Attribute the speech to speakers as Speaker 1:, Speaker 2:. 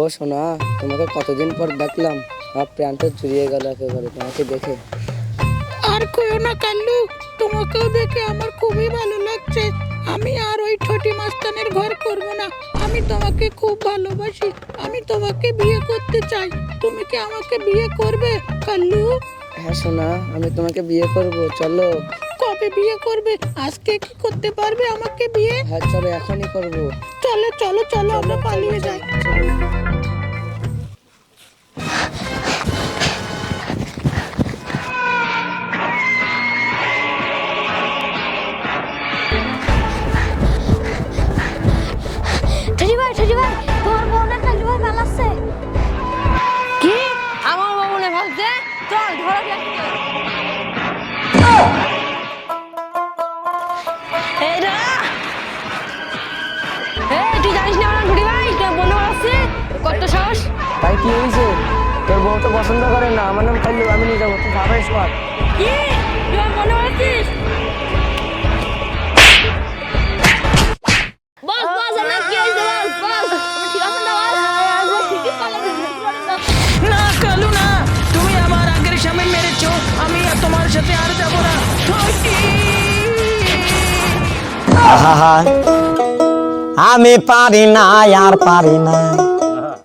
Speaker 1: ও সোনা, তোমাকে কতদিন পর দেখলাম। আমার প্রাণটা জুড়িয়ে গেল একেবারে তোমাকে দেখে।
Speaker 2: আর কইও না কাল্লু, তোমাকেও দেখে আমার খুবই ভালো লাগছে। আমি আর ওই ঠটি মাস্তানের ঘর করব না। আমি তোমাকে খুব ভালোবাসি। আমি তোমাকে বিয়ে করতে চাই। তুমি কি আমাকে বিয়ে করবে কাল্লু?
Speaker 1: হ্যাঁ সোনা, আমি তোমাকে বিয়ে করব, চলো।
Speaker 2: কবে বিয়ে করবে? আজকে কি করতে পারবে আমাকে বিয়ে?
Speaker 1: হ্যাঁ চলো, এখনই করব।
Speaker 2: চলো চলো চলো, আমরা পালিয়ে যাই।
Speaker 3: ঠেজি ভাই তোমার বোনের নাকি ভাই পালাচ্ছে।
Speaker 4: কি? আমার বাবুনে ভাবছে চল ধরো দেখতে। এই রা, এই তুই জানিস না আমার বুড়ি ভাই তোর বোন আছে কত সাহস?
Speaker 1: তাই কি হয়েছে? তোর বউ তো পছন্দ করে না। আমার নাম কাল্লু, আমি নিয়ে যাবো, তুই ভাবাই সব।
Speaker 4: কি তুই আমার বোন আছিস? বস বস আমরা কি হইছে বস বস আমি ঠিক আছে না বস ঠিকই পালাতে
Speaker 2: না কাল্লু না, তুমি আমার আগের স্বামী মেরেছো। আমি আর তোমার সাথে আর যাব না। ঠটি
Speaker 5: আহা, আমি পারি না আর পারি না।